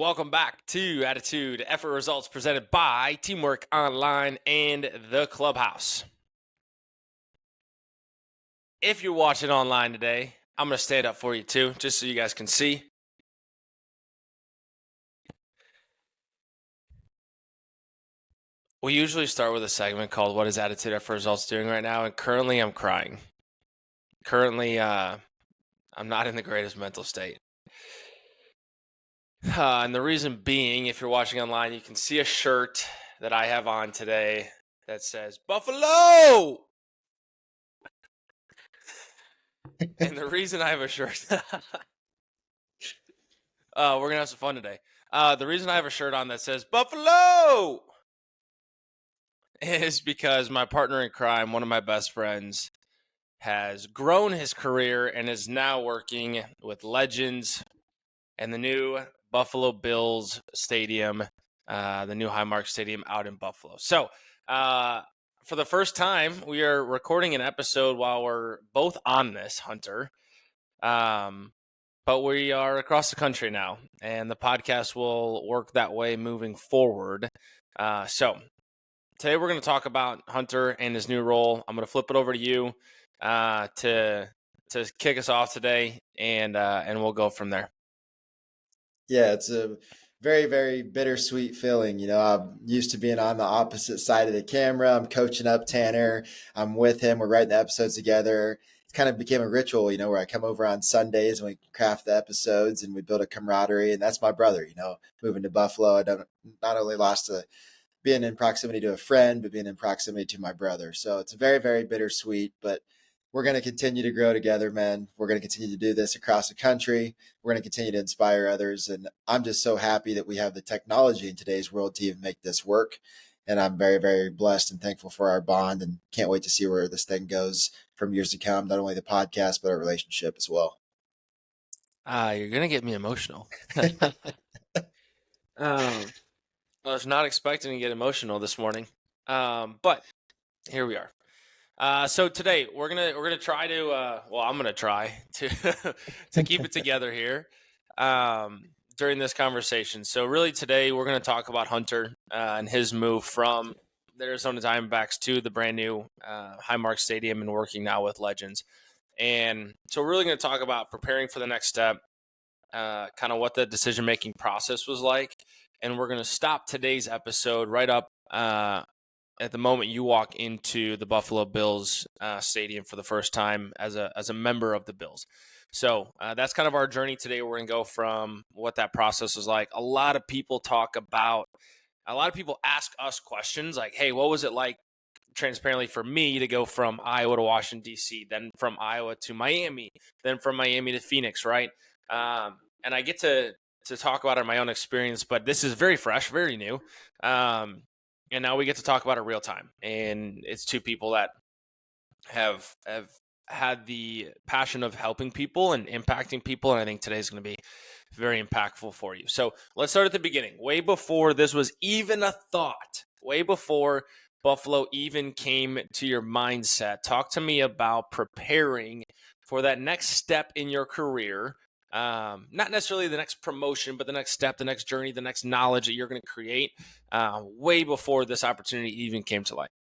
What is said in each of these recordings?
Welcome back to Attitude Effort Results presented by Teamwork Online and the Clubhouse. If you're watching online today, I'm going to stand up for you too, just so you guys can see. We usually start with a segment called What is Attitude Effort Results doing right now? And currently I'm crying. I'm not in the greatest mental state. And the reason being, if you're watching online, you can see a shirt that I have on today that says Buffalo. And the reason I have a shirt, we're going to have some fun today. The reason I have a shirt on that says Buffalo is because my partner in crime, one of my best friends, has grown his career and is now working with Legends and the new Buffalo Bills Stadium, the new Highmark Stadium out in Buffalo. So, for the first time, we are recording an episode while we're both on this, Hunter. But we are across the country now, and the podcast will work that way moving forward. So today we're going to talk about Hunter and his new role. I'm going to flip it over to you to kick us off today, and we'll go from there. Yeah, it's a very, very bittersweet feeling. You know, I'm used to being on the opposite side of the camera. I'm coaching up Tanner. I'm with him. We're writing the episodes together. It kind of became a ritual, you know, where I come over on Sundays and we craft the episodes and we build a camaraderie. And that's my brother, you know, moving to Buffalo. I don't not only lost being in proximity to a friend, but being in proximity to my brother. So it's very, very bittersweet, but we're going to continue to grow together, man. We're going to continue to do this across the country. We're going to continue to inspire others. And I'm just so happy that we have the technology in today's world to even make this work. And I'm very, very blessed and thankful for our bond and can't wait to see where this thing goes from years to come, not only the podcast, but our relationship as well. You're going to get me emotional. I was not expecting to get emotional this morning, but here we are. So today we're gonna try to I'm gonna try to to keep it together here during this conversation. So really today we're gonna talk about Hunter and his move from the Arizona Diamondbacks to the brand new Highmark Stadium and working now with Legends. And so we're really gonna talk about preparing for the next step, kind of what the decision making process was like, and we're gonna stop today's episode right up at the moment you walk into the Buffalo Bills stadium for the first time as a member of the Bills. So that's kind of our journey today. We're going to go from what that process was like. A lot of people ask us questions like, hey, what was it like transparently for me to go from Iowa to Washington, D.C., then from Iowa to Miami, then from Miami to Phoenix, right? And I get to talk about it in my own experience, but this is very fresh, very new. And now we get to talk about it real time. And it's two people that have had the passion of helping people and impacting people. And I think today's going to be very impactful for you. So let's start at the beginning. Way before this was even a thought, way before Buffalo even came to your mindset, talk to me about preparing for that next step in your career. Not necessarily the next promotion, but the next step, the next journey, the next knowledge that you're going to create way before this opportunity even came to light.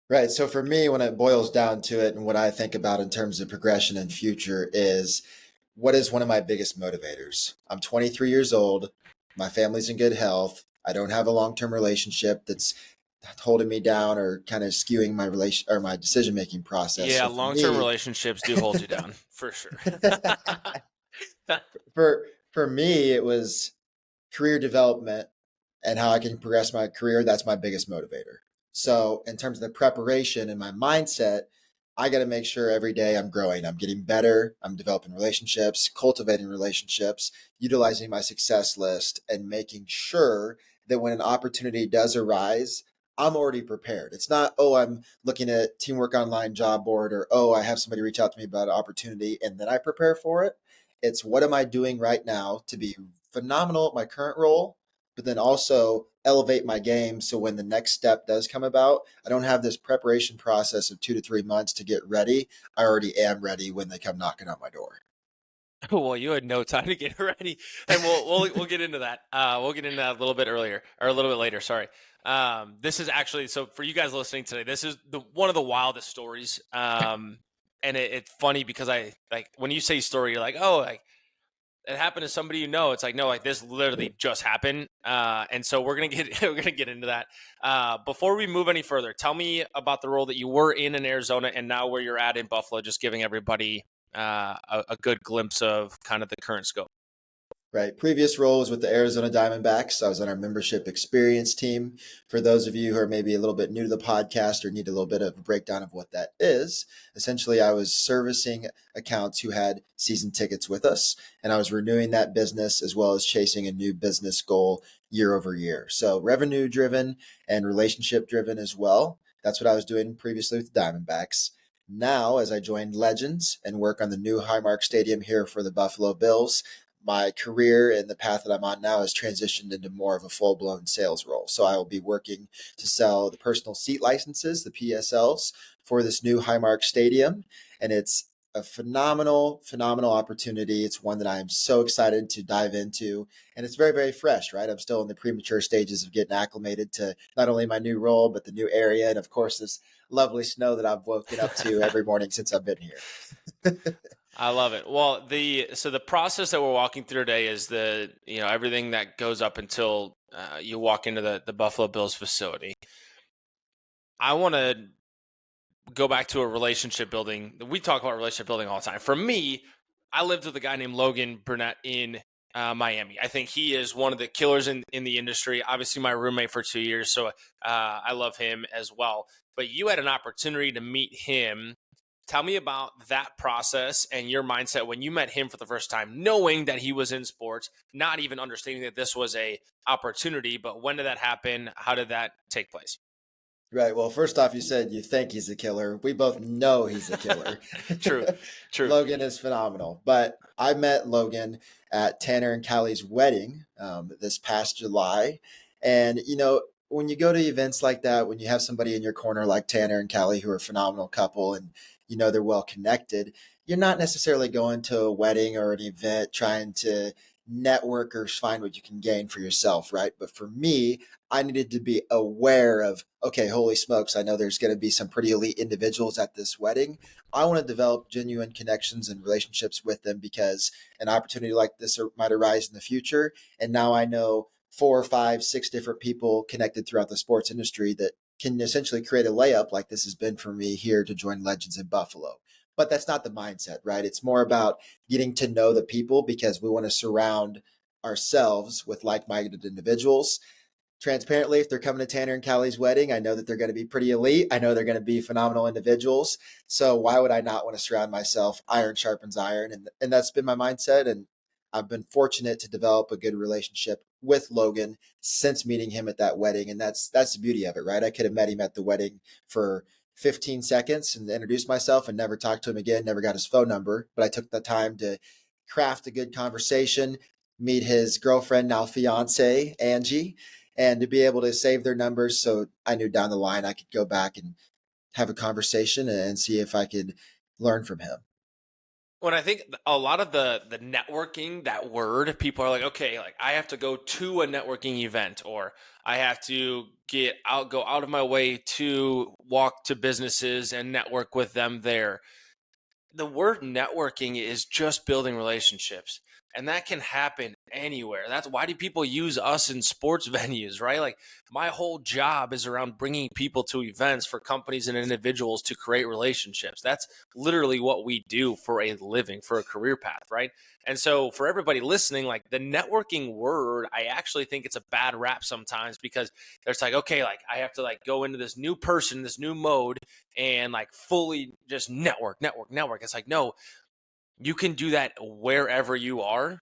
Right. So for me, when it boils down to it and what I think about in terms of progression and future is what is one of my biggest motivators? I'm 23 years old. My family's in good health. I don't have a long-term relationship that's holding me down or kind of skewing my relation or my decision-making process. Yeah, So long-term relationships do hold you down for sure. for me, it was career development and how I can progress my career. That's my biggest motivator. So in terms of the preparation and my mindset, I got to make sure every day I'm growing. I'm getting better. I'm developing relationships, cultivating relationships, utilizing my success list, and making sure that when an opportunity does arise, I'm already prepared. It's not, oh, I'm looking at Teamwork Online job board or, oh, I have somebody reach out to me about an opportunity and then I prepare for it. It's what am I doing right now to be phenomenal at my current role, but then also elevate my game so when the next step does come about, I don't have this preparation process of 2 to 3 months to get ready. I already am ready when they come knocking on my door. Well, you had no time to get ready, and we'll get into that. We'll get into that a little bit earlier, or a little bit later. Sorry. This is actually, so for you guys listening today, this is the one of the wildest stories. And it's funny because I like when you say story, you're like, oh, like it happened to somebody you know. It's like, no, like this literally just happened. And so we're gonna get we're gonna get into that. Before we move any further, tell me about the role that you were in Arizona and now where you're at in Buffalo. Just giving everybody a good glimpse of kind of the current scope. Right. Previous role was with the Arizona Diamondbacks. I was on our membership experience team. For those of you who are maybe a little bit new to the podcast or need a little bit of a breakdown of what that is, essentially I was servicing accounts who had season tickets with us, and I was renewing that business as well as chasing a new business goal year over year. So revenue driven and relationship driven as well. That's what I was doing previously with the Diamondbacks. Now, as I joined Legends and work on the new Highmark Stadium here for the Buffalo Bills, my career and the path that I'm on now has transitioned into more of a full blown sales role. So I will be working to sell the personal seat licenses, the PSLs, for this new Highmark Stadium. And it's a phenomenal opportunity. It's one that I am so excited to dive into. And it's very, very fresh, right? I'm still in the premature stages of getting acclimated to not only my new role, but the new area. And of course, this lovely snow that I've woken up to every morning since I've been here. I love it. Well, the process that we're walking through today is everything that goes up until you walk into the Buffalo Bills facility. I want to go back to a relationship building. We talk about relationship building all the time. For me, I lived with a guy named Logan Burnett in Miami. I think he is one of the killers in the industry. Obviously, my roommate for 2 years, so I love him as well. But you had an opportunity to meet him. Tell me about that process and your mindset when you met him for the first time, knowing that he was in sports, not even understanding that this was a opportunity. But when did that happen? How did that take place? Right. Well, first off, you said you think he's a killer. We both know he's a killer. True, true. Logan is phenomenal. But I met Logan at Tanner and Callie's wedding this past July. And, when you go to events like that, when you have somebody in your corner like Tanner and Callie, who are a phenomenal couple and, they're well connected, you're not necessarily going to a wedding or an event trying to network or find what you can gain for yourself, right? But for me, I needed to be aware of, okay, holy smokes, I know there's going to be some pretty elite individuals at this wedding. I want to develop genuine connections and relationships with them because an opportunity like this might arise in the future. And now I know 4 or 5, 6 different people connected throughout the sports industry that can essentially create a layup like this has been for me here to join Legends in Buffalo. But that's not the mindset, right? It's more about getting to know the people because we want to surround ourselves with like-minded individuals. Transparently, if they're coming to Tanner and Callie's wedding, I know that they're going to be pretty elite. I know they're going to be phenomenal individuals. So why would I not want to surround myself? Iron sharpens iron. And that's been my mindset. And I've been fortunate to develop a good relationship with Logan since meeting him at that wedding. And that's the beauty of it, right? I could have met him at the wedding for 15 seconds and introduced myself and never talked to him again, never got his phone number. But I took the time to craft a good conversation, meet his girlfriend, now fiance, Angie, and to be able to save their numbers. So I knew down the line I could go back and have a conversation and see if I could learn from him. When I think a lot of the networking, that word, people are like, okay, like I have to go to a networking event, or I have to go out of my way to walk to businesses and network with them there. The word networking is just building relationships, and that can happen anywhere. That's why do people use us in sports venues, right? Like my whole job is around bringing people to events for companies and individuals to create relationships. That's literally what we do for a living, for a career path, right? And so for everybody listening, like the networking word, I actually think it's a bad rap sometimes because there's like, okay, like I have to like go into this new person, this new mode, and like fully just network. It's like, no, you can do that wherever you are,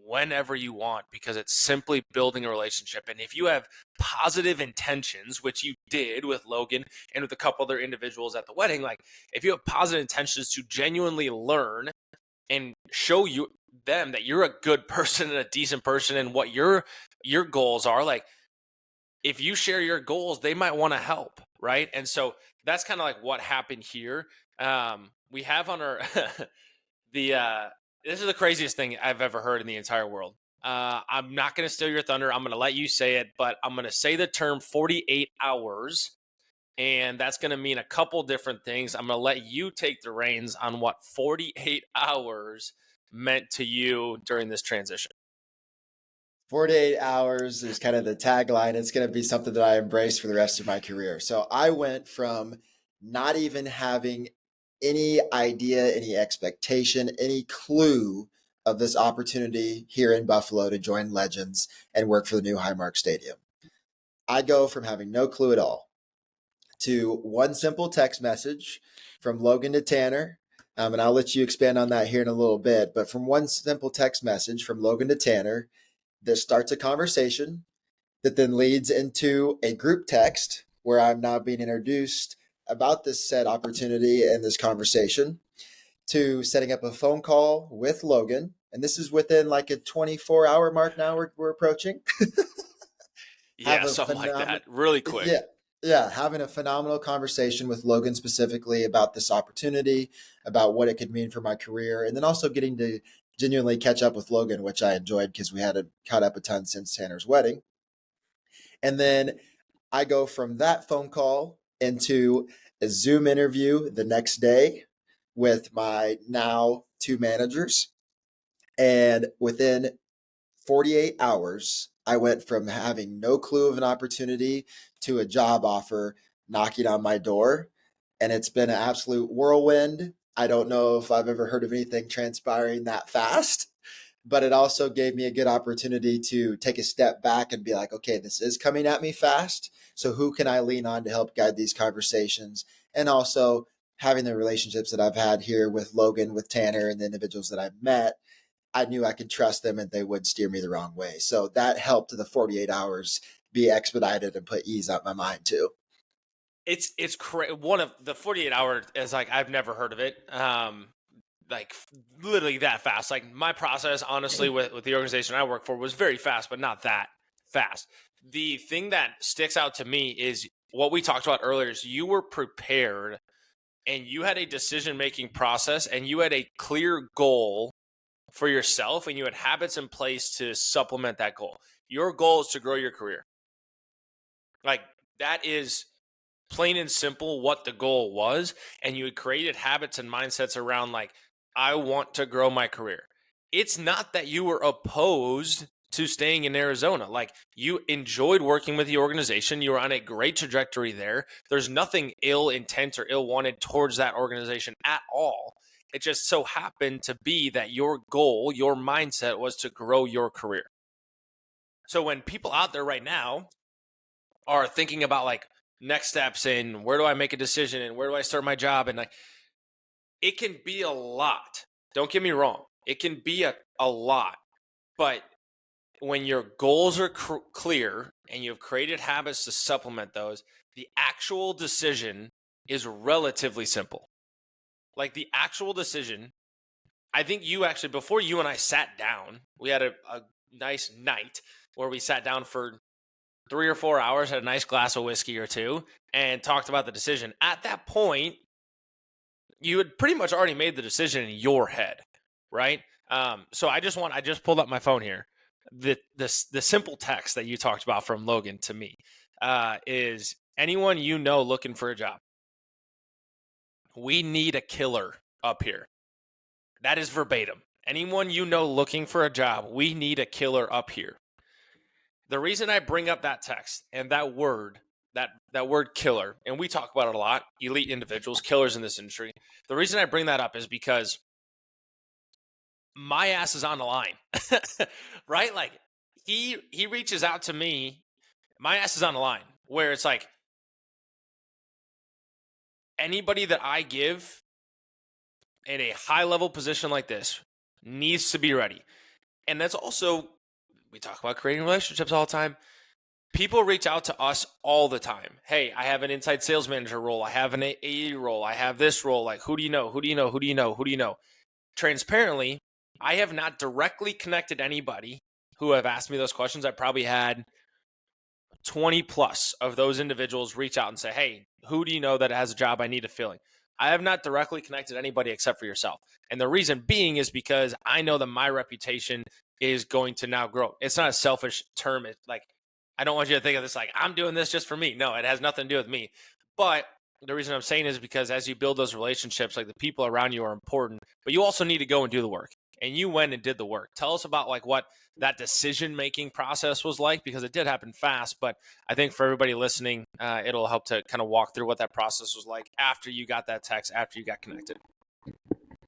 whenever you want, because it's simply building a relationship. And if you have positive intentions, which you did with Logan and with a couple other individuals at the wedding, like if you have positive intentions to genuinely learn and show them that you're a good person and a decent person and what your goals are, like if you share your goals, they might want to help, right? And so that's kind of like what happened here. We have on our the This is the craziest thing I've ever heard in the entire world. I'm not going to steal your thunder. I'm going to let you say it, but I'm going to say the term 48 hours, and that's going to mean a couple different things. I'm going to let you take the reins on what 48 hours meant to you during this transition. 48 hours is kind of the tagline. It's going to be something that I embrace for the rest of my career. So I went from not even having any idea, any expectation, any clue of this opportunity here in Buffalo to join Legends and work for the new Highmark Stadium. I go from having no clue at all to one simple text message from Logan to Tanner. And I'll let you expand on that here in a little bit. But from one simple text message from Logan to Tanner, that starts a conversation that then leads into a group text where I'm now being introduced about this said opportunity and this conversation, to setting up a phone call with Logan. And this is within like a 24-hour mark now we're approaching. Yeah, something like that. Really quick. Yeah, having a phenomenal conversation with Logan specifically about this opportunity, about what it could mean for my career, and then also getting to genuinely catch up with Logan, which I enjoyed because we had caught up a ton since Tanner's wedding. And then I go from that phone call into a Zoom interview the next day with my now two managers. And within 48 hours, I went from having no clue of an opportunity to a job offer knocking on my door. And it's been an absolute whirlwind. I don't know if I've ever heard of anything transpiring that fast, but it also gave me a good opportunity to take a step back and be like, okay, this is coming at me fast. So who can I lean on to help guide these conversations? And also having the relationships that I've had here with Logan, with Tanner, and the individuals that I've met, I knew I could trust them and they wouldn't steer me the wrong way. So that helped the 48 hours be expedited and put ease out my mind too. It's one of the 48 hour is like, I've never heard of it. Like literally that fast. Like my process, honestly, with the organization I work for was very fast, but not that fast. The thing that sticks out to me is what we talked about earlier is you were prepared and you had a decision-making process and you had a clear goal for yourself and you had habits in place to supplement that goal. Your goal is to grow your career. Like that is plain and simple what the goal was. And you had created habits and mindsets around like, I want to grow my career. It's not that you were opposed to staying in Arizona. Like you enjoyed working with the organization. You were on a great trajectory there. There's nothing ill intent or ill wanted towards that organization at all. It just so happened to be that your goal, your mindset was to grow your career. So when people out there right now are thinking about like next steps and where do I make a decision and where do I start my job, and like it can be a lot. Don't get me wrong. It can be a lot. But when your goals are clear and you've created habits to supplement those, the actual decision is relatively simple. Like the actual decision, I think you actually, before you and I sat down, we had a nice night where we sat down for 3 or 4 hours, had a nice glass of whiskey or two, and talked about the decision. At that point, you had pretty much already made the decision in your head, right? So I just pulled up my phone here. The simple text that you talked about from Logan to me is, anyone you know looking for a job, we need a killer up here. That is verbatim. Anyone you know looking for a job, we need a killer up here. The reason I bring up that text and that word killer, and we talk about it a lot, elite individuals, killers in this industry. The reason I bring that up is because my ass is on the line, right? Like he reaches out to me, my ass is on the line, where it's like anybody that I give in a high level position like this needs to be ready. And that's also, we talk about creating relationships all the time. People reach out to us all the time. Hey, I have an inside sales manager role. I have an AE role. I have this role. Like, who do you know? Who do you know? Who do you know? Who do you know? Transparently, I have not directly connected anybody who have asked me those questions. I probably had 20 plus of those individuals reach out and say, hey, who do you know that has a job I need to fill in? I have not directly connected anybody except for yourself. And the reason being is because I know that my reputation is going to now grow. It's not a selfish term. It's like, I don't want you to think of this like I'm doing this just for me. No, it has nothing to do with me. But the reason I'm saying is because as you build those relationships, like the people around you are important, but you also need to go and do the work. And you went and did the work. Tell us about like what that decision-making process was like, because it did happen fast. But I think for everybody listening, it'll help to kind of walk through what that process was like after you got that text, after you got connected.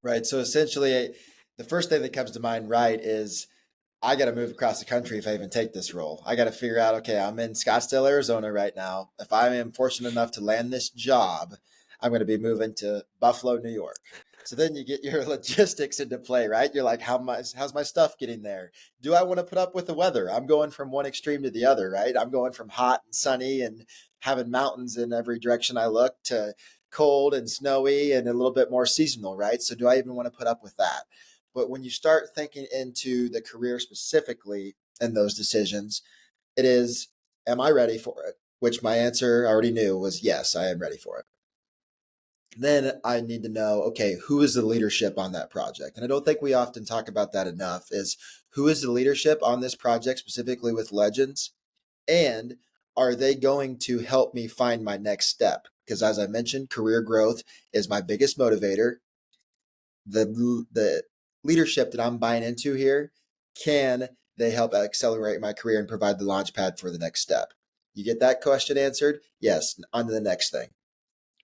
Right. So essentially, the first thing that comes to mind, right, is I got to move across the country if I even take this role. I got to figure out, okay, I'm in Scottsdale, Arizona right now. If I am fortunate enough to land this job, I'm going to be moving to Buffalo, New York. So then you get your logistics into play, right? You're like, how's my stuff getting there? Do I want to put up with the weather? I'm going from one extreme to the other, right? I'm going from hot and sunny and having mountains in every direction I look to cold and snowy and a little bit more seasonal, right? So do I even want to put up with that? But when you start thinking into the career specifically and those decisions, it is, am I ready for it? Which my answer I already knew was yes, I am ready for it. Then I need to know, okay, who is the leadership on that project? And I don't think we often talk about that enough, is who is the leadership on this project, specifically with Legends? And are they going to help me find my next step? Because as I mentioned, career growth is my biggest motivator. The leadership that I'm buying into here, can they help accelerate my career and provide the launch pad for the next step? You get that question answered? Yes, on to the next thing.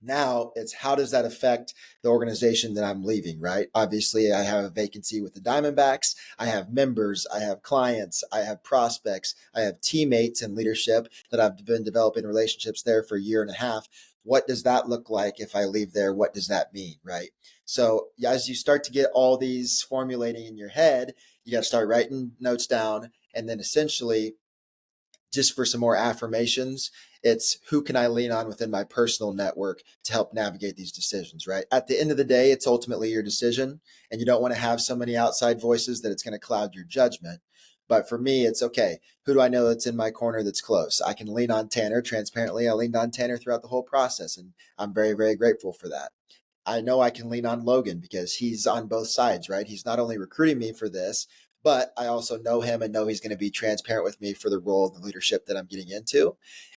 Now it's how does that affect the organization that I'm leaving, right? Obviously, I have a vacancy with the Diamondbacks. I have members, I have clients, I have prospects, I have teammates and leadership that I've been developing relationships there for a year and a half. What does that look like if I leave there? What does that mean, right? So as you start to get all these formulating in your head, you got to start writing notes down. And then essentially, just for some more affirmations, it's who can I lean on within my personal network to help navigate these decisions, right? At the end of the day, it's ultimately your decision, and you don't want to have so many outside voices that it's going to cloud your judgment. But for me, it's okay. Who do I know that's in my corner that's close? I can lean on Tanner. Transparently, I leaned on Tanner throughout the whole process, and I'm very, very grateful for that. I know I can lean on Logan because he's on both sides, right? He's not only recruiting me for this, but I also know him and know he's going to be transparent with me for the role and the leadership that I'm getting into.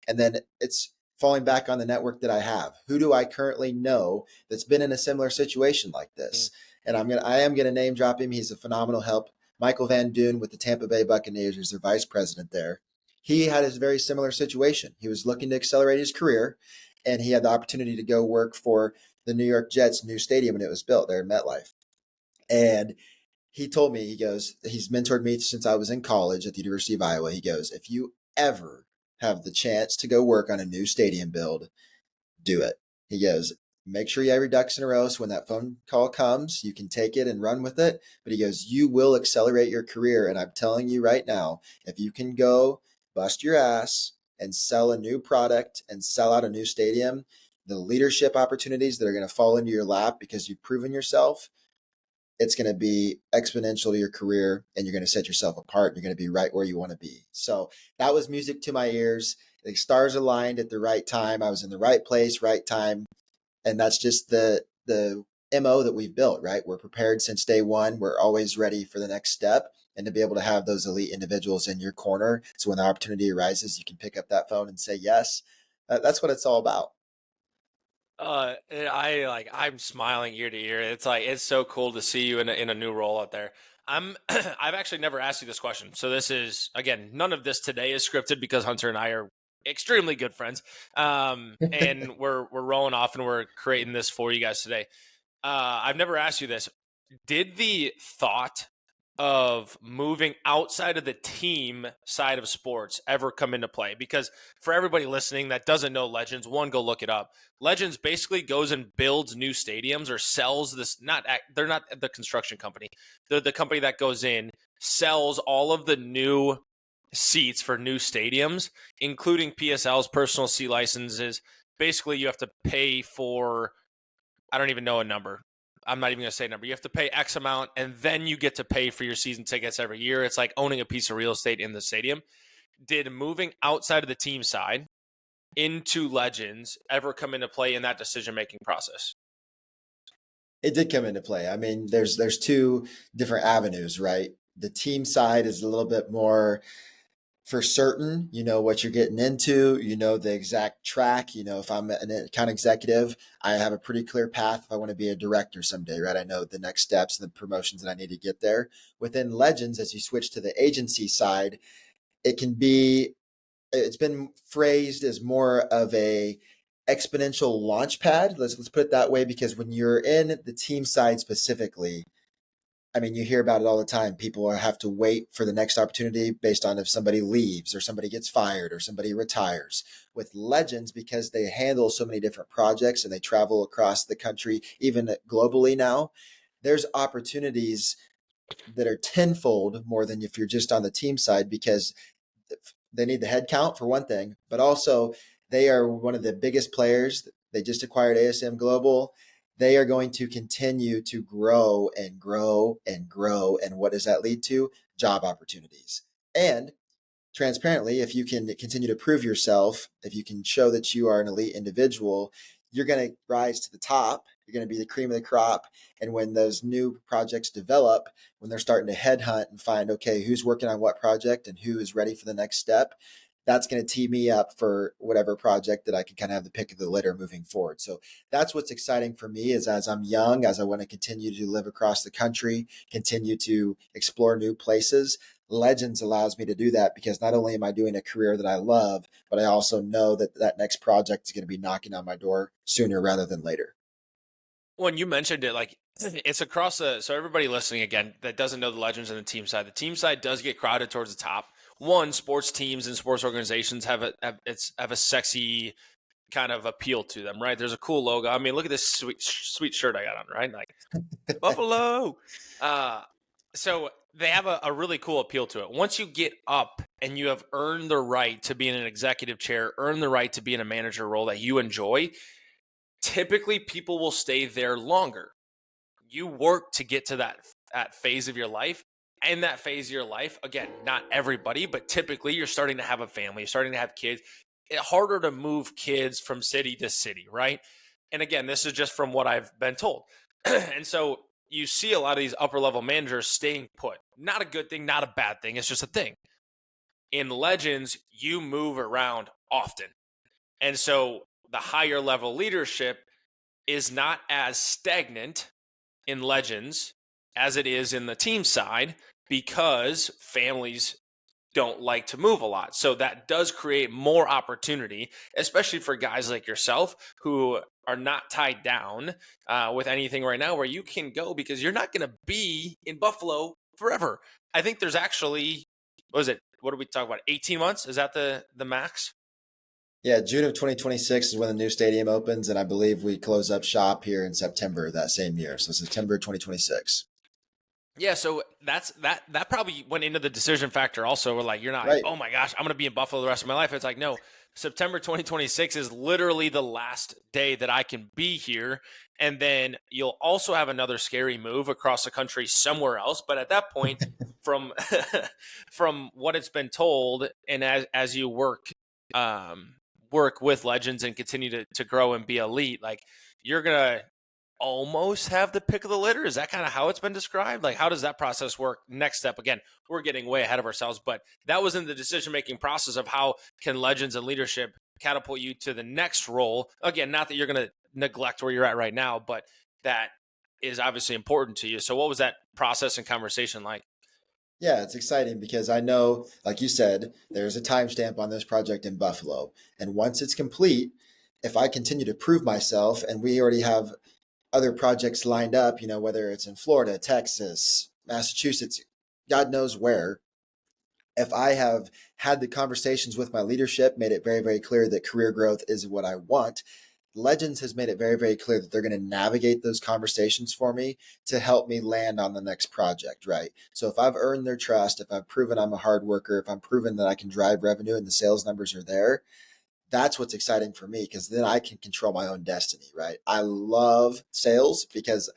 And then it's falling back on the network that I have. Who do I currently know that's been in a similar situation like this? And I am going to name drop him. He's a phenomenal help. Michael Van Duyn with the Tampa Bay Buccaneers is their vice president there. He had a very similar situation. He was looking to accelerate his career, and he had the opportunity to go work for the New York Jets' new stadium when it was built there in MetLife. And he told me, he goes, he's mentored me since I was in college at the University of Iowa. He goes, if you ever have the chance to go work on a new stadium build, do it. He goes, make sure you have your ducks in a row so when that phone call comes, you can take it and run with it. But he goes, you will accelerate your career. And I'm telling you right now, if you can go bust your ass and sell a new product and sell out a new stadium, the leadership opportunities that are going to fall into your lap because you've proven yourself, it's going to be exponential to your career, and you're going to set yourself apart. You're going to be right where you want to be. So that was music to my ears. The stars aligned at the right time. I was in the right place, right time. And that's just the MO that we've built, right? We're prepared since day one. We're always ready for the next step, and to be able to have those elite individuals in your corner. So when the opportunity arises, you can pick up that phone and say yes. That's what it's all about. I'm smiling ear to ear. It's like it's so cool to see you in a new role out there. I've actually never asked you this question. So this is again, none of this today is scripted because Hunter and I are extremely good friends. And we're rolling off and we're creating this for you guys today. I've never asked you this. Did the thought of moving outside of the team side of sports ever come into play? Because for everybody listening that doesn't know Legends, one, go look it up. Legends basically goes and builds new stadiums or sells this. They're not the construction company. They're the company that goes in, sells all of the new seats for new stadiums, including PSL's personal seat licenses. Basically, you have to pay for, I don't even know a number. I'm not even going to say a number. You have to pay X amount, and then you get to pay for your season tickets every year. It's like owning a piece of real estate in the stadium. Did moving outside of the team side into Legends ever come into play in that decision-making process? It did come into play. I mean, there's two different avenues, right? The team side is a little bit more for certain. You know what you're getting into. You know the exact track. You know, if I'm an account executive, I have a pretty clear path if I want to be a director someday, right? I know the next steps and the promotions that I need to get there. Within Legends, as you switch to the agency side, it can be, it's been phrased as more of a exponential launch pad. Let's put it that way, because when you're in the team side specifically, I mean, you hear about it all the time. People have to wait for the next opportunity based on if somebody leaves or somebody gets fired or somebody retires. With Legends, because they handle so many different projects and they travel across the country, even globally now, there's opportunities that are tenfold more than if you're just on the team side, because they need the head count for one thing, but also they are one of the biggest players. They just acquired ASM Global. They are going to continue to grow and grow and grow. And what does that lead to? Job opportunities. And transparently, if you can continue to prove yourself, if you can show that you are an elite individual, you're going to rise to the top. You're going to be the cream of the crop. And when those new projects develop, when they're starting to headhunt and find, okay, who's working on what project and who is ready for the next step, that's going to tee me up for whatever project that I can kind of have the pick of the litter moving forward. So that's what's exciting for me, is as I'm young, as I want to continue to live across the country, continue to explore new places, Legends allows me to do that, because not only am I doing a career that I love, but I also know that that next project is going to be knocking on my door sooner rather than later. When you mentioned it, like it's across the, so everybody listening again that doesn't know the Legends and the team side does get crowded towards the top. One, sports teams and sports organizations have a sexy kind of appeal to them, right? There's a cool logo. I mean, look at this sweet shirt I got on, right? Like Buffalo. Uh, so they have a really cool appeal to it. Once you get up and you have earned the right to be in an executive chair, earn the right to be in a manager role that you enjoy, typically people will stay there longer. You work to get to that phase of your life. In that phase of your life, again, not everybody, but typically you're starting to have a family, you're starting to have kids. It's harder to move kids from city to city, right? And again, this is just from what I've been told. And so you see a lot of these upper level managers staying put. Not a good thing, not a bad thing. It's just a thing. In Legends, you move around often. And so the higher level leadership is not as stagnant in Legends as it is in the team side, because families don't like to move a lot. So that does create more opportunity, especially for guys like yourself who are not tied down with anything right now, where you can go because you're not going to be in Buffalo forever. I think there's actually, what is it? What do we talk about? 18 months? Is that the max? Yeah, June of 2026 is when the new stadium opens, and I believe we close up shop here in September that same year. So September 2026. Yeah, so that probably went into the decision factor also. We're like, you're not, Right. oh my gosh, I'm going to be in Buffalo the rest of my life. It's like, no, September 2026 is literally the last day that I can be here. And then you'll also have another scary move across the country somewhere else. But at that point, from from what it's been told, and as you work with Legends and continue to grow and be elite, like you're gonna almost have the pick of the litter. Is that kind of how it's been described? Like, how does that process work? Next step, again, we're getting way ahead of ourselves, but that was in the decision-making process of how can Legends and leadership catapult you to the next role. Again, not that you're going to neglect where you're at right now, but that is obviously important to you. So what was that process and conversation like? Yeah, it's exciting because I know, like you said, there's a timestamp on this project in Buffalo. And once it's complete, if I continue to prove myself, and we already have other projects lined up, you know, whether it's in Florida, Texas, Massachusetts, God knows where, if I have had the conversations with my leadership, made it very, very clear that career growth is what I want, Legends has made it very, very clear that they're going to navigate those conversations for me to help me land on the next project, right? So if I've earned their trust, if I've proven I'm a hard worker, if I'm proven that I can drive revenue and the sales numbers are there, that's what's exciting for me, because then I can control my own destiny, right? I love sales because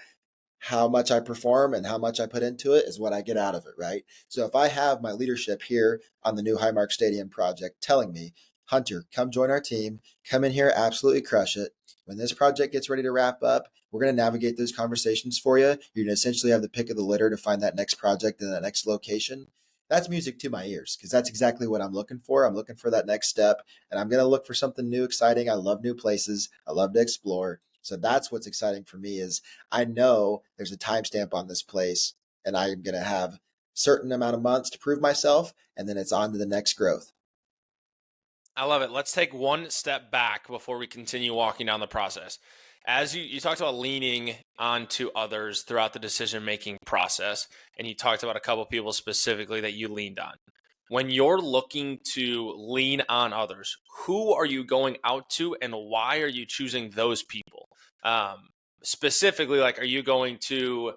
how much I perform and how much I put into it is what I get out of it, right? So if I have my leadership here on the new Highmark Stadium project telling me, Hunter, come join our team. Come in here, absolutely crush it. When this project gets ready to wrap up, we're going to navigate those conversations for you. You're going to essentially have the pick of the litter to find that next project in that next location. That's music to my ears because that's exactly what I'm looking for. I'm looking for that next step, and I'm going to look for something new, exciting. I love new places. I love to explore. So that's what's exciting for me is I know there's a timestamp on this place, and I'm going to have certain amount of months to prove myself, and then it's on to the next growth. I love it. Let's take one step back before we continue walking down the process. As you talked about leaning onto others throughout the decision-making process, and you talked about a couple people specifically that you leaned on. When you're looking to lean on others, who are you going out to and why are you choosing those people? Specifically, like, are you going to,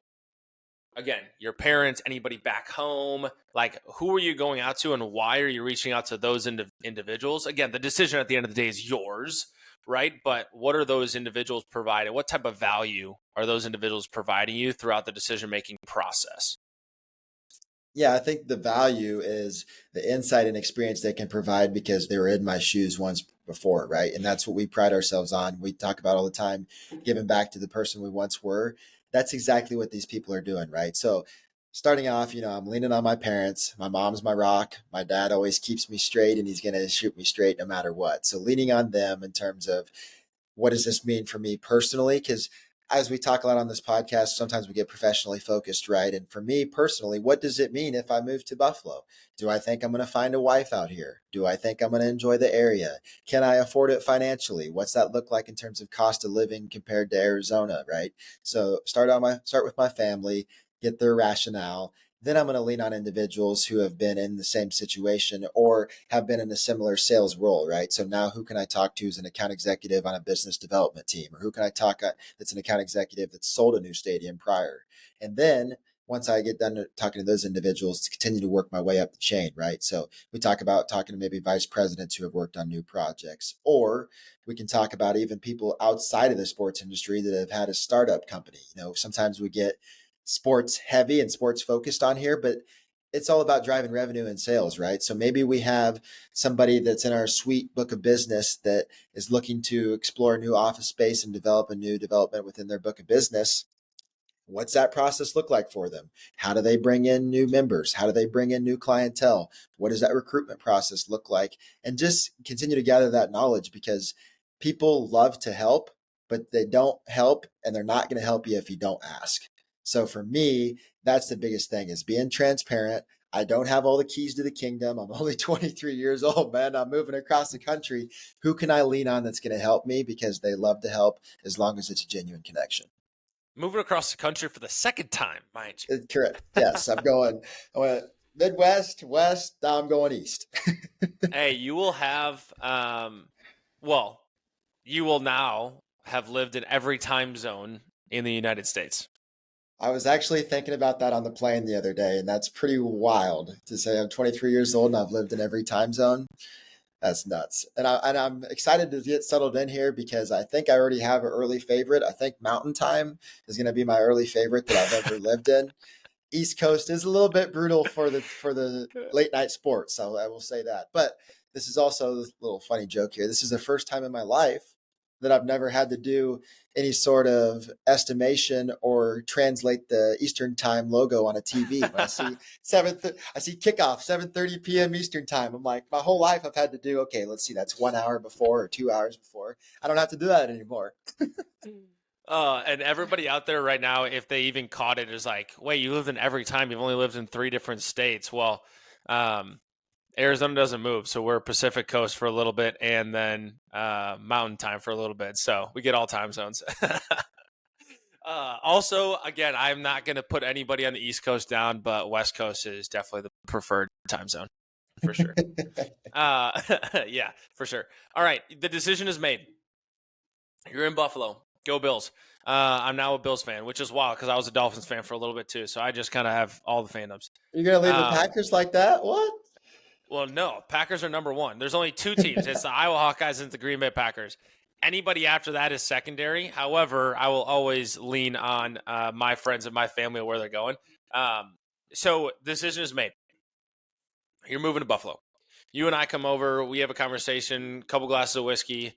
again, your parents, anybody back home? Like, who are you going out to and why are you reaching out to those individuals? Again, the decision at the end of the day is yours, right? But what are those individuals providing? What type of value are those individuals providing you throughout the decision-making process? Yeah, I think the value is the insight and experience they can provide because they were in my shoes once before, right? And that's what we pride ourselves on. We talk about all the time, giving back to the person we once were. That's exactly what these people are doing, right? So starting off, I'm leaning on my parents. My mom's my rock. My dad always keeps me straight and he's going to shoot me straight no matter what. So leaning on them in terms of what does this mean for me personally? Because as we talk a lot on this podcast, sometimes we get professionally focused, right? And for me personally, what does it mean if I move to Buffalo? Do I think I'm going to find a wife out here? Do I think I'm going to enjoy the area? Can I afford it financially? What's that look like in terms of cost of living compared to Arizona, right? So start with my family, get their rationale. Then I'm going to lean on individuals who have been in the same situation or have been in a similar sales role, right? So now who can I talk to as an account executive on a business development team? Or who can I talk that's an account executive that's sold a new stadium prior? And then once I get done talking to those individuals, to continue to work my way up the chain, right? So we talk about talking to maybe vice presidents who have worked on new projects, or we can talk about even people outside of the sports industry that have had a startup company. Sometimes we get sports heavy and sports focused on here, but it's all about driving revenue and sales, right? So maybe we have somebody that's in our suite book of business that is looking to explore new office space and develop a new development within their book of business. What's that process look like for them? How do they bring in new members? How do they bring in new clientele? What does that recruitment process look like? And just continue to gather that knowledge because people love to help, but they don't help and they're not going to help you if you don't ask. So for me, that's the biggest thing is being transparent. I don't have all the keys to the kingdom. I'm only 23 years old, man. I'm moving across the country. Who can I lean on that's going to help me because they love to help as long as it's a genuine connection? Moving across the country for the second time, mind you. Correct. Yes, I went Midwest, West, now I'm going East. Hey, you will have, you will now have lived in every time zone in the United States. I was actually thinking about that on the plane the other day, and that's pretty wild to say I'm 23 years old and I've lived in every time zone. That's nuts. And I'm excited to get settled in here because I think I already have an early favorite. I think Mountain Time is going to be my early favorite that I've ever lived in. East Coast is a little bit brutal for the late night sports, so I will say that. But this is also a little funny joke here. This is the first time in my life that I've never had to do any sort of estimation or translate the Eastern Time logo on a TV. When I see I see kickoff 7:30 p.m. Eastern Time. I'm like, my whole life I've had to do. Okay, let's see, that's 1 hour before or 2 hours before. I don't have to do that anymore. And everybody out there right now, if they even caught it, is like, wait, you lived in every time. You've only lived in 3 different states. Well, Arizona doesn't move, so we're Pacific Coast for a little bit and then Mountain Time for a little bit. So we get all time zones. Also, again, I'm not going to put anybody on the East Coast down, but West Coast is definitely the preferred time zone for sure. Yeah, for sure. All right, the decision is made. You're in Buffalo. Go Bills. I'm now a Bills fan, which is wild because I was a Dolphins fan for a little bit too. So I just kind of have all the fandoms. You're going to leave the Packers like that? What? Well, no. Packers are number one. There's only 2 teams. It's the Iowa Hawkeyes and the Green Bay Packers. Anybody after that is secondary. However, I will always lean on my friends and my family where they're going. So decision is made. You're moving to Buffalo. You and I come over, we have a conversation, couple glasses of whiskey.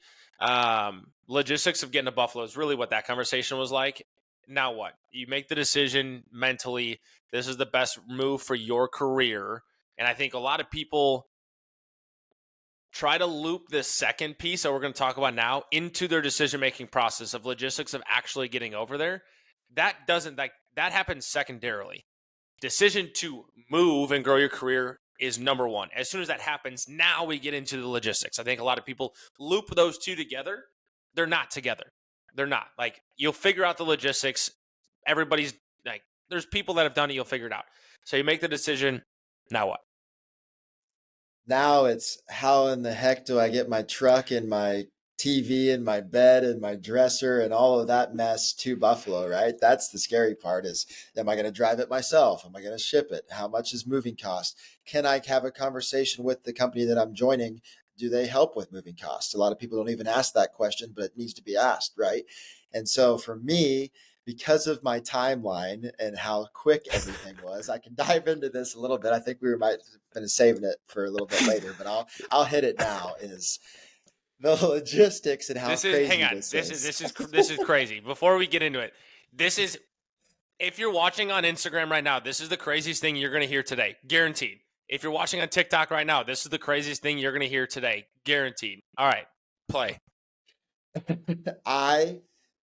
Logistics of getting to Buffalo is really what that conversation was like. Now what? You make the decision mentally. This is the best move for your career. And I think a lot of people try to loop this second piece that we're going to talk about now into their decision-making process of logistics of actually getting over there. That happens secondarily. Decision to move and grow your career is number one. As soon as that happens, now we get into the logistics. I think a lot of people loop those two together. They're not together. They're not. Like, you'll figure out the logistics. Everybody's like, there's people that have done it. You'll figure it out. So you make the decision. Now what? Now it's how in the heck do I get my truck and my TV and my bed and my dresser and all of that mess to Buffalo, right? That's the scary part is, am I going to drive it myself? Am I going to ship it? How much is moving cost? Can I have a conversation with the company that I'm joining? Do they help with moving costs? A lot of people don't even ask that question, but it needs to be asked, right? And so for me, because of my timeline and how quick everything was, I can dive into this a little bit. I think we might have been saving it for a little bit later, but I'll hit it now. Is the logistics and how crazy hang on. this is. This is crazy. Before we get into it, this is, if you're watching on Instagram right now, this is the craziest thing you're going to hear today, guaranteed. If you're watching on TikTok right now, this is the craziest thing you're going to hear today, guaranteed. All right, play. I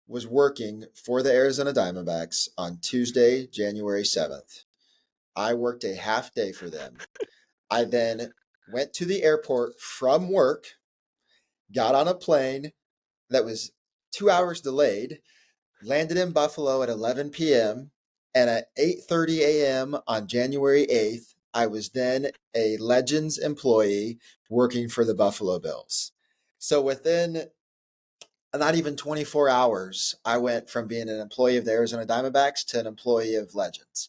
was working for the Arizona Diamondbacks on Tuesday, January 7th. I worked a half day for them. I then went to the airport from work, got on a plane that was 2 hours delayed, landed in Buffalo at 11 p.m., and at 8:30 a.m. on January 8th, I was then a Legends employee working for the Buffalo Bills. So within not even 24 hours, I went from being an employee of the Arizona Diamondbacks to an employee of Legends.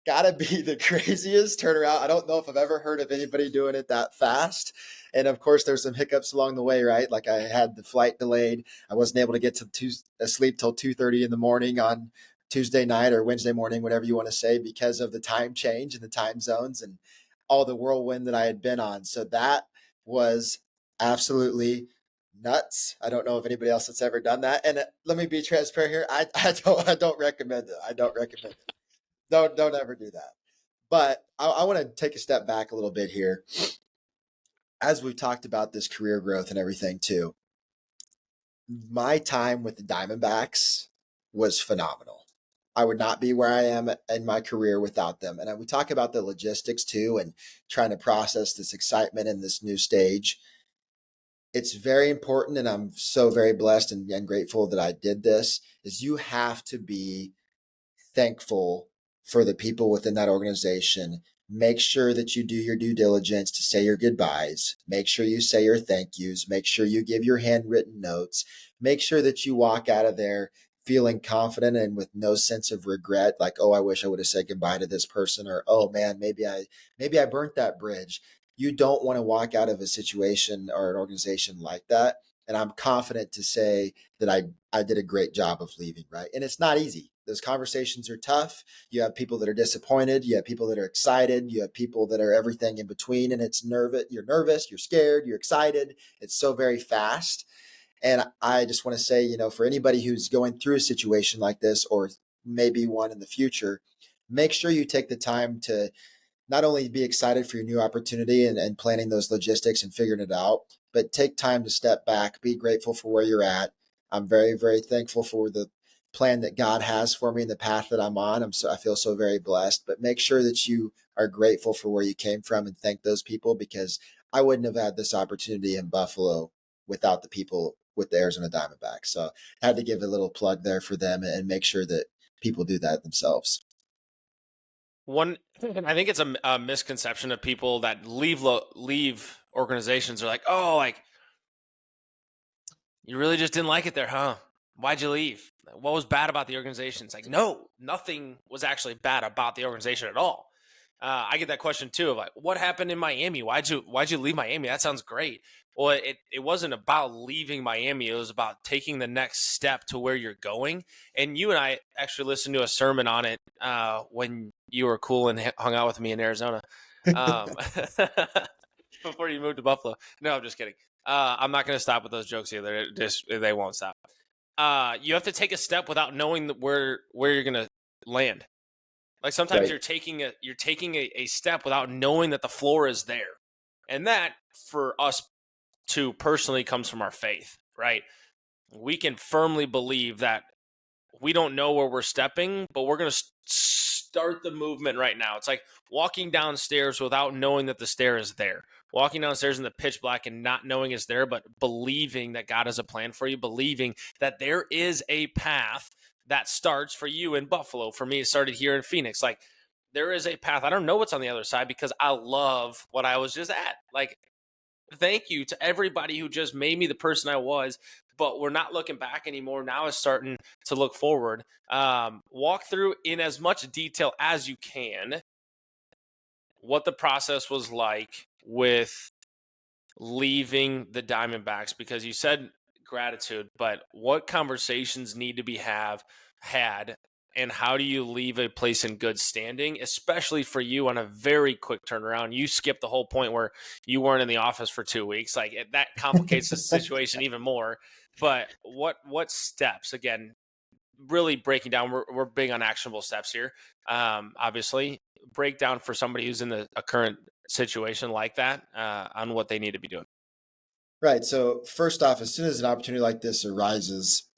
Gotta be the craziest turnaround. I don't know if I've ever heard of anybody doing it that fast. And of course, there's some hiccups along the way, right? Like I had the flight delayed. I wasn't able to get to sleep till 2:30 in the morning on Tuesday night or Wednesday morning, whatever you want to say, because of the time change and the time zones and all the whirlwind that I had been on. So that was absolutely nuts. I don't know if anybody else that's ever done that. And let me be transparent here. I don't recommend it. I don't recommend it. Don't ever do that. But I want to take a step back a little bit here. As we've talked about this career growth and everything too, my time with the Diamondbacks was phenomenal. I would not be where I am in my career without them. And we talk about the logistics too and trying to process this excitement in this new stage. It's very important, and I'm so very blessed and grateful that I did this, is you have to be thankful for the people within that organization. Make sure that you do your due diligence to say your goodbyes. Make sure you say your thank yous. Make sure you give your handwritten notes. Make sure that you walk out of there feeling confident and with no sense of regret, like, oh, I wish I would have said goodbye to this person, or oh man, maybe I burnt that bridge. You don't want to walk out of a situation or an organization like that. And I'm confident to say that I did a great job of leaving, right? And it's not easy. Those conversations are tough. You have people that are disappointed. You have people that are excited. You have people that are everything in between. And it's nervous. You're nervous. You're scared. You're excited. It's so very fast. And I just want to say, for anybody who's going through a situation like this, or maybe one in the future, make sure you take the time to not only be excited for your new opportunity and planning those logistics and figuring it out, but take time to step back, be grateful for where you're at. I'm very, very thankful for the plan that God has for me and the path that I'm on. I feel so very blessed, but make sure that you are grateful for where you came from and thank those people, because I wouldn't have had this opportunity in Buffalo without the people with the Arizona Diamondbacks. So I had to give a little plug there for them and make sure that people do that themselves. I think it's a misconception of people that leave organizations are like, oh, like, you really just didn't like it there, huh? Why'd you leave? What was bad about the organization? It's like, no, nothing was actually bad about the organization at all. I get that question too of like, what happened in Miami? Why'd you leave Miami? That sounds great. Well, it wasn't about leaving Miami. It was about taking the next step to where you're going. And you and I actually listened to a sermon on it when you were cool and hung out with me in Arizona. before you moved to Buffalo. No, I'm just kidding. I'm not going to stop with those jokes either. They won't stop. You have to take a step without knowing where you're going to land. Like sometimes Right. you're taking a step without knowing that the floor is there. And that for us too personally comes from our faith, right? We can firmly believe that we don't know where we're stepping, but we're going to start the movement right now. It's like walking downstairs without knowing that the stair is there. Walking downstairs in the pitch black and not knowing it's there, but believing that God has a plan for you, believing that there is a path that starts for you in Buffalo. For me, it started here in Phoenix. Like there is a path. I don't know what's on the other side because I love what I was just at. Like, thank you to everybody who just made me the person I was, but we're not looking back anymore. Now it's starting to look forward. Walk through in as much detail as you can what the process was like with leaving the Diamondbacks, because you said gratitude, but what conversations need to be had, and how do you leave a place in good standing, especially for you on a very quick turnaround? You skipped the whole point where you weren't in the office for 2 weeks. Like that complicates the situation even more. But what steps, again, really breaking down, we're big on actionable steps here. Obviously, break down for somebody who's in a current situation like that on what they need to be doing. Right. So first off, as soon as an opportunity like this arises,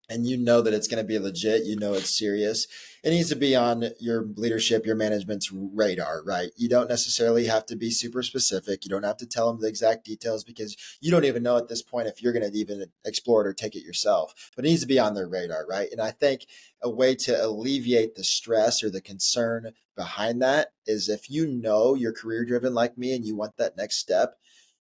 and you know that it's going to be legit, you know it's serious, it needs to be on your leadership, your management's radar, right? You don't necessarily have to be super specific. You don't have to tell them the exact details because you don't even know at this point if you're going to even explore it or take it yourself. But it needs to be on their radar, right? And I think a way to alleviate the stress or the concern behind that is if you know you're career driven like me and you want that next step,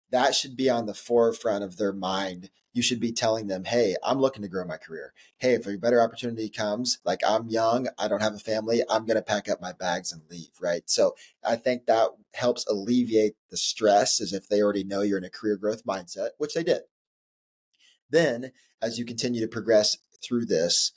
that should be on the forefront of their mind. You should be telling them, hey, I'm looking to grow my career. Hey, if a better opportunity comes, like I'm young, I don't have a family, I'm going to pack up my bags and leave, right? So I think that helps alleviate the stress as if they already know you're in a career growth mindset, which they did. Then, as you continue to progress through this,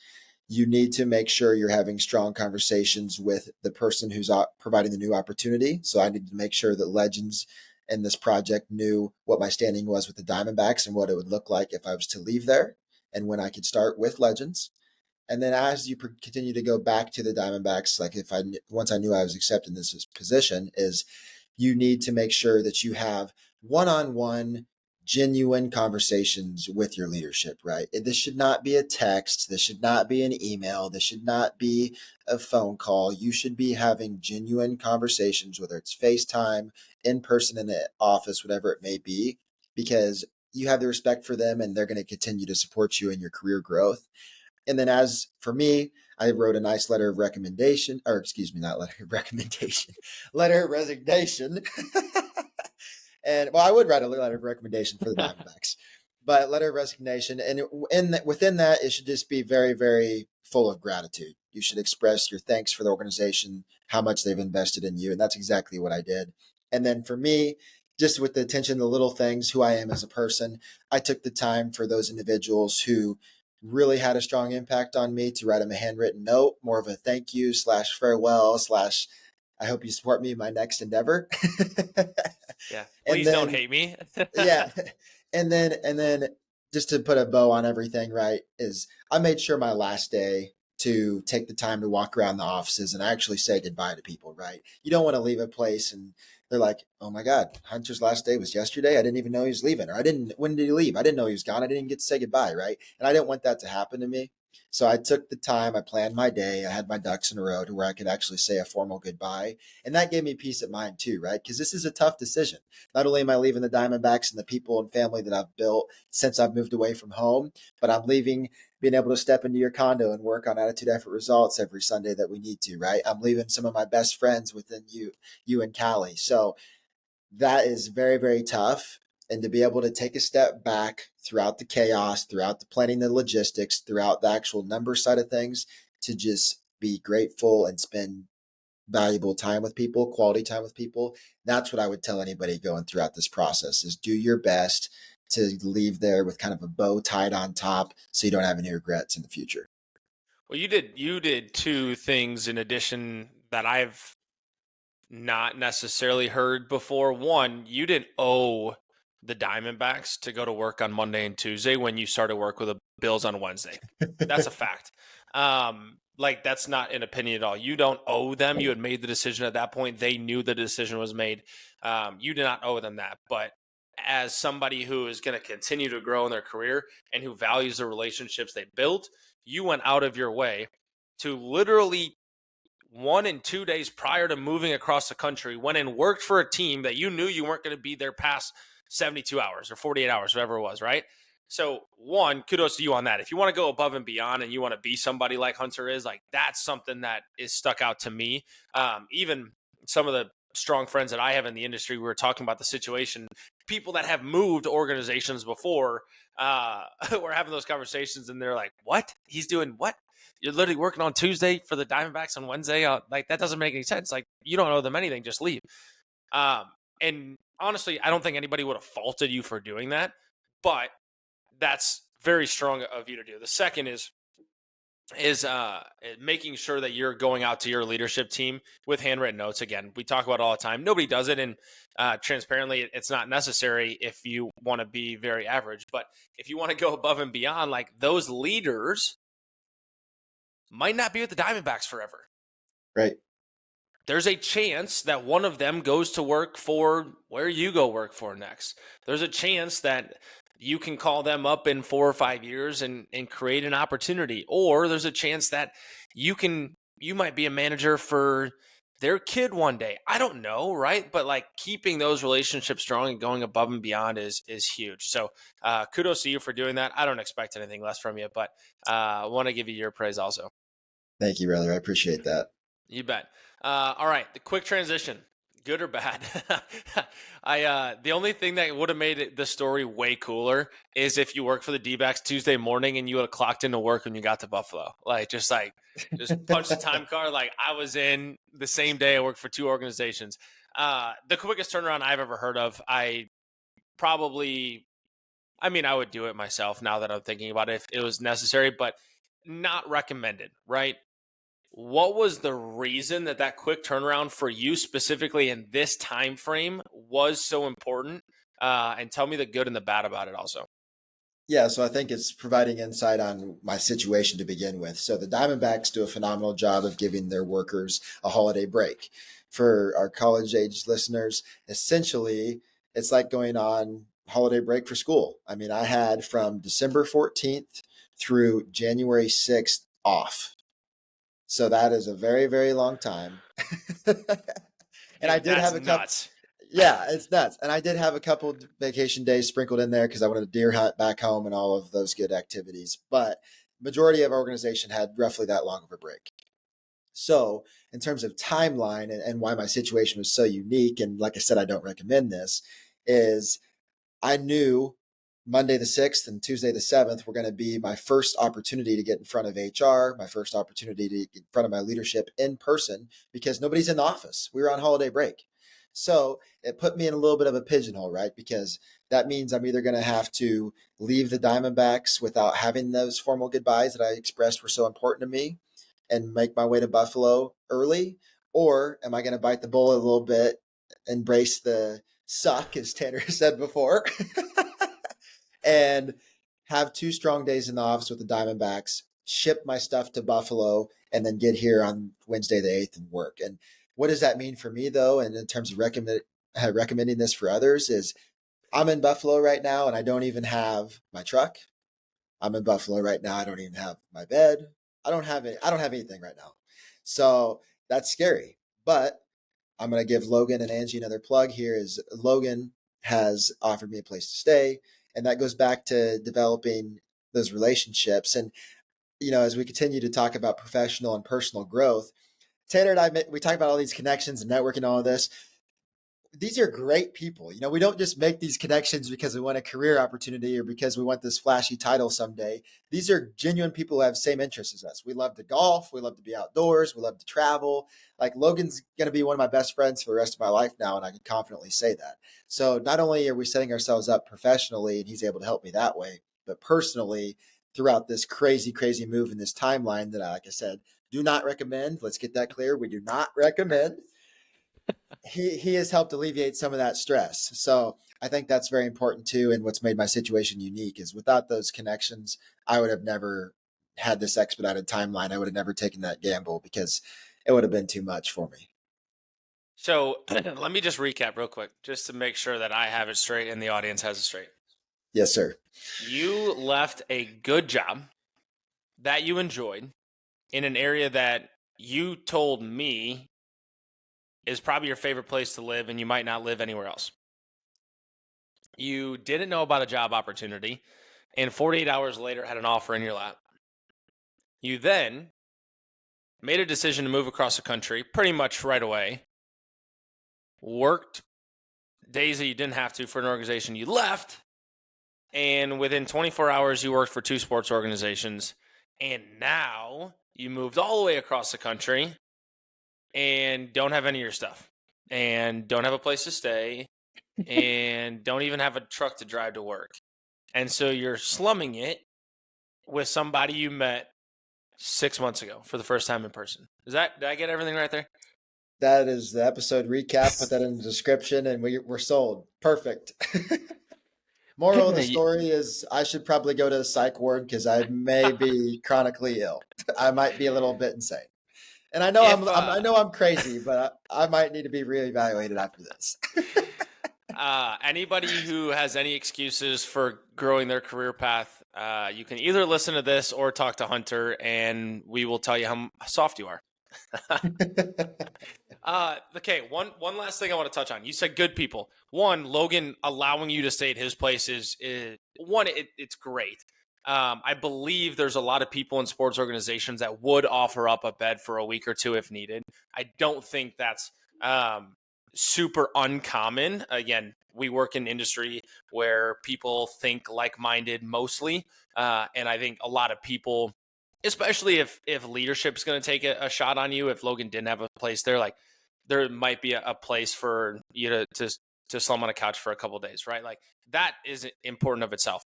you need to make sure you're having strong conversations with the person who's providing the new opportunity. So I need to make sure that Legends and this project knew what my standing was with the Diamondbacks and what it would look like if I was to leave there and when I could start with Legends. And then as you continue to go back to the Diamondbacks, like if I once I knew I was accepting this position, is you need to make sure that you have one-on-one genuine conversations with your leadership, right? This should not be a text. This should not be an email. This should not be a phone call. You should be having genuine conversations, whether it's FaceTime, in person in the office, whatever it may be, because you have the respect for them and they're going to continue to support you in your career growth. And then as for me, I wrote a nice letter of recommendation, or excuse me, not letter of recommendation, letter of resignation. And well, I would write a letter of recommendation for the Diamondbacks, but letter of resignation. And within that, it should just be very, very full of gratitude. You should express your thanks for the organization, how much they've invested in you. And that's exactly what I did. And then for me, just with the attention, the little things, who I am as a person, I took the time for those individuals who really had a strong impact on me to write them a handwritten note, more of a thank you slash farewell slash I hope you support me in my next endeavor. Yeah. And Please don't then hate me. yeah, and then just to put a bow on everything, right, is I made sure my last day to take the time to walk around the offices and actually say goodbye to people, right? You don't want to leave a place and they're like, oh my God, Hunter's last day was yesterday. I didn't even know he was leaving. Or when did he leave? I didn't know he was gone. I didn't get to say goodbye, right? And I didn't want that to happen to me. So I took the time, I planned my day, I had my ducks in a row to where I could actually say a formal goodbye. And that gave me peace of mind too, right? Because this is a tough decision. Not only am I leaving the Diamondbacks and the people and family that I've built since I've moved away from home, but I'm leaving being able to step into your condo and work on attitude effort results every Sunday that we need to, right? I'm leaving some of my best friends within you and Callie. So that is very, very tough. And to be able to take a step back throughout the chaos, throughout the planning, the logistics, throughout the actual number side of things, to just be grateful and spend valuable time with people, quality time with people. That's what I would tell anybody going throughout this process is do your best to leave there with kind of a bow tied on top so you don't have any regrets in the future. Well, you did two things in addition that I've not necessarily heard before. One, you didn't owe the Diamondbacks to go to work on Monday and Tuesday when you started work with the Bills on Wednesday. That's a fact. Like that's not an opinion at all. You don't owe them. You had made the decision at that point. They knew the decision was made. You did not owe them that. But as somebody who is going to continue to grow in their career and who values the relationships they built, you went out of your way to literally 1 and 2 days prior to moving across the country, went and worked for a team that you knew you weren't going to be there past 72 hours or 48 hours, whatever it was, right? So, one, kudos to you on that. If you want to go above and beyond and you want to be somebody like Hunter is, like that's something that is stuck out to me. Even some of the strong friends that I have in the industry, we were talking about the situation. People that have moved organizations before, we're having those conversations and they're like, what? He's doing what? You're literally working on Tuesday for the Diamondbacks on Wednesday. Like that doesn't make any sense. Like you don't owe them anything, just leave. And honestly, I don't think anybody would have faulted you for doing that, but that's very strong of you to do. The second is making sure that you're going out to your leadership team with handwritten notes. Again, we talk about it all the time. Nobody does it, and transparently, it's not necessary if you want to be very average. But if you want to go above and beyond, like those leaders might not be with the Diamondbacks forever. Right. There's a chance that one of them goes to work for where you go work for next. There's a chance that you can call them up in 4 or 5 years and create an opportunity. Or there's a chance that you might be a manager for their kid one day. I don't know, right? But like keeping those relationships strong and going above and beyond is huge. So kudos to you for doing that. I don't expect anything less from you, but I want to give you your praise also. Thank you, brother. I appreciate that. You bet. All right, the quick transition, good or bad? The only thing that would have made the story way cooler is if you work for the D-backs Tuesday morning and you would have clocked into work when you got to Buffalo. Just punch the time card. Like I was in the same day. I worked for 2 organizations. The quickest turnaround I've ever heard of. I would do it myself now that I'm thinking about it if it was necessary, but not recommended, right? What was the reason that quick turnaround for you specifically in this time frame was so important? And tell me the good and the bad about it also. Yeah, so I think it's providing insight on my situation to begin with. So the Diamondbacks do a phenomenal job of giving their workers a holiday break. For our college-age listeners, essentially, it's like going on holiday break for school. I mean, I had from December 14th through January 6th off. So that is a very, very long time. And I did have a couple. Nuts. Yeah, it's nuts. And I did have a couple vacation days sprinkled in there because I wanted to deer hunt back home and all of those good activities. But majority of our organization had roughly that long of a break. So in terms of timeline and why my situation was so unique, and like I said, I don't recommend this, is I knew Monday the 6th and Tuesday the 7th were going to be my first opportunity to get in front of HR, my first opportunity to get in front of my leadership in person because nobody's in the office. We were on holiday break. So it put me in a little bit of a pigeonhole, right? Because that means I'm either going to have to leave the Diamondbacks without having those formal goodbyes that I expressed were so important to me and make my way to Buffalo early, or am I going to bite the bullet a little bit, embrace the suck, as Tanner said before, and have 2 strong days in the office with the Diamondbacks, ship my stuff to Buffalo, and then get here on Wednesday the 8th and work. And what does that mean for me, though? And in terms of recommending this for others is I'm in Buffalo right now, and I don't even have my truck. I'm in Buffalo right now. I don't even have my bed. I don't have anything right now. So that's scary. But I'm going to give Logan and Angie another plug here is Logan has offered me a place to stay. And that goes back to developing those relationships. And, as we continue to talk about professional and personal growth, Tanner and I, we talk about all these connections and networking and all of this. These are great people. We don't just make these connections because we want a career opportunity or because we want this flashy title someday. These are genuine people who have the same interests as us. We love to golf. We love to be outdoors. We love to travel. Like Logan's going to be one of my best friends for the rest of my life now, and I can confidently say that. So not only are we setting ourselves up professionally, and he's able to help me that way, but personally throughout this crazy, crazy move in this timeline that, like I said, do not recommend. Let's get that clear. We do not recommend. he has helped alleviate some of that stress. So I think that's very important too. And what's made my situation unique is without those connections, I would have never had this expedited timeline. I would have never taken that gamble because it would have been too much for me. So let me just recap real quick, just to make sure that I have it straight and the audience has it straight. Yes, sir. You left a good job that you enjoyed in an area that you told me is probably your favorite place to live, and you might not live anywhere else. You didn't know about a job opportunity, and 48 hours later had an offer in your lap. You then made a decision to move across the country pretty much right away, worked days that you didn't have to for an organization you left, and within 24 hours, you worked for 2 sports organizations, and now you moved all the way across the country and don't have any of your stuff and don't have a place to stay and don't even have a truck to drive to work. And so you're slumming it with somebody you met 6 months ago for the first time in person. Did I get everything right there? That is the episode recap. Put that in the description and we're sold. Perfect. Moral of the story is I should probably go to a psych ward because I may be chronically ill. I might be a little bit insane. And I know I know I'm crazy, but I might need to be reevaluated after this. Anybody who has any excuses for growing their career path, you can either listen to this or talk to Hunter, and we will tell you how soft you are. Okay, one last thing I want to touch on. You said good people. One, Logan allowing you to stay at his place is one, it's great. I believe there's a lot of people in sports organizations that would offer up a bed for a week or two if needed. I don't think that's super uncommon. Again, we work in an industry where people think like-minded mostly, and I think a lot of people, especially if leadership's going to take a shot on you, if Logan didn't have a place there, like there might be a place for you to slum on a couch for a couple of days, right? Like that is important of itself.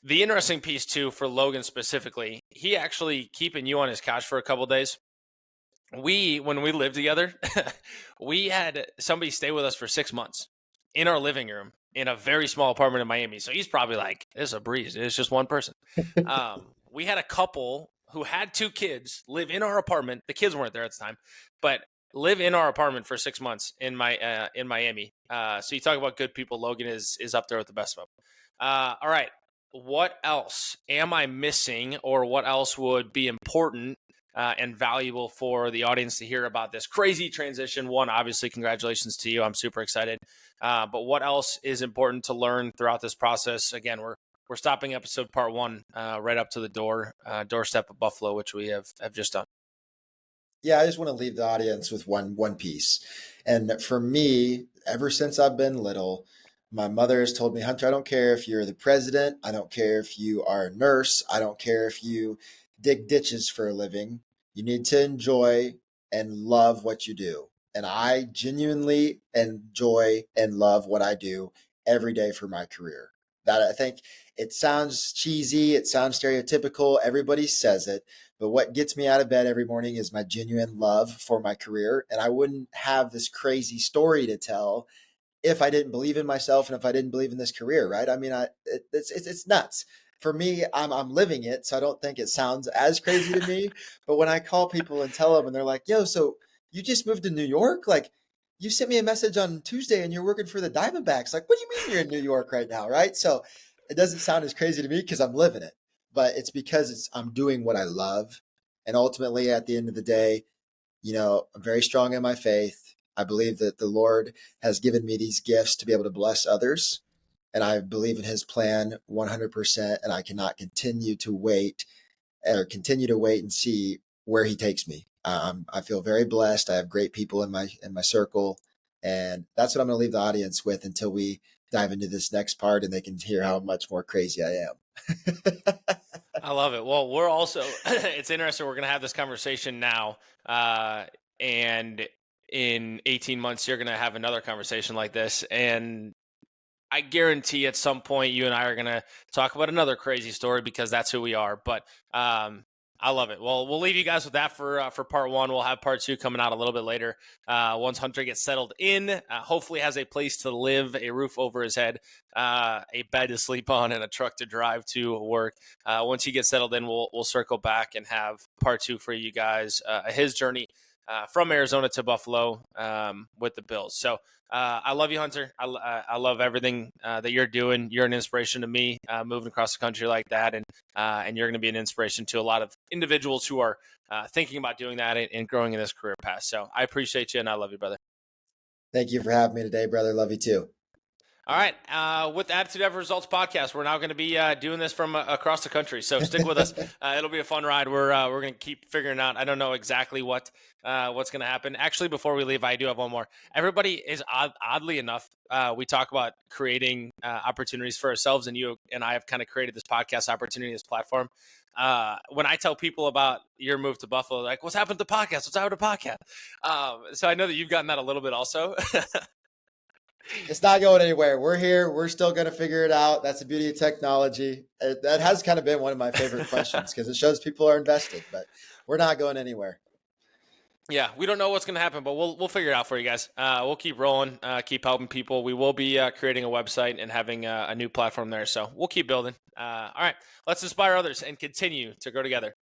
The interesting piece too for Logan specifically, he actually keeping you on his couch for a couple of days. When we lived together, we had somebody stay with us for 6 months in our living room in a very small apartment in Miami. So he's probably like, it's a breeze. It's just one person. We had a couple who had 2 kids live in our apartment. The kids weren't there at the time, but live in our apartment for 6 months in Miami. So you talk about good people. Logan is up there with the best of them. All right. What else am I missing, or what else would be important and valuable for the audience to hear about this crazy transition? One, obviously, congratulations to you. I'm super excited. But what else is important to learn throughout this process? Again, we're stopping episode part 1 right up to the doorstep of Buffalo, which we have just done. Yeah, I just want to leave the audience with one piece. And for me, ever since I've been little, my mother has told me, Hunter, I don't care if you're the president. I don't care if you are a nurse. I don't care if you dig ditches for a living. You need to enjoy and love what you do. And I genuinely enjoy and love what I do every day for my career. That I think it sounds cheesy. It sounds stereotypical. Everybody says it. But what gets me out of bed every morning is my genuine love for my career. And I wouldn't have this crazy story to tell if I didn't believe in myself and if I didn't believe in this career, right? I mean, it's nuts. For me, I'm living it, so I don't think it sounds as crazy to me. But when I call people and tell them, and they're like, "Yo, so you just moved to New York? Like, you sent me a message on Tuesday, and you're working for the Diamondbacks. Like, what do you mean you're in New York right now, right?" So it doesn't sound as crazy to me because I'm living it, but it's because I'm doing what I love, and ultimately, at the end of the day, I'm very strong in my faith. I believe that the Lord has given me these gifts to be able to bless others. And I believe in his plan 100%. And I cannot continue to wait and see where he takes me. I feel very blessed. I have great people in my circle. And that's what I'm going to leave the audience with until we dive into this next part and they can hear how much more crazy I am. I love it. Well, we're also, it's interesting. We're going to have this conversation now. And in 18 months, you're going to have another conversation like this. And I guarantee at some point you and I are going to talk about another crazy story because that's who we are. But I'm I love it. Well, we'll leave you guys with that for part one. We'll have part two coming out a little bit later. Once Hunter gets settled in, hopefully has a place to live, a roof over his head, a bed to sleep on, and a truck to drive to work. Once he gets settled in, we'll circle back and have part two for you guys, his journey from Arizona to Buffalo with the Bills. So I love you, Hunter. I love everything that you're doing. You're an inspiration to me moving across the country like that. And you're going to be an inspiration to a lot of individuals who are thinking about doing that and growing in this career path. So I appreciate you and I love you, brother. Thank you for having me today, brother. Love you too. All right. With the Attitude Ever Results podcast, we're now going to be doing this from across the country. So stick with us. It'll be a fun ride. We're going to keep figuring out. I don't know exactly what's going to happen. Actually, before we leave, I do have one more. Everybody is oddly enough, we talk about creating opportunities for ourselves, and you and I have kind of created this podcast opportunity, this platform. When I tell people about your move to Buffalo, like, what's happened to the podcast? What's happened to the podcast? So I know that you've gotten that a little bit also. It's not going anywhere. We're here. We're still going to figure it out. That's the beauty of technology. That has kind of been one of my favorite questions because it shows people are invested, but we're not going anywhere. Yeah, we don't know what's going to happen, but we'll figure it out for you guys. We'll keep rolling, keep helping people. We will be creating a website and having a new platform there, so we'll keep building. All right, let's inspire others and continue to grow together.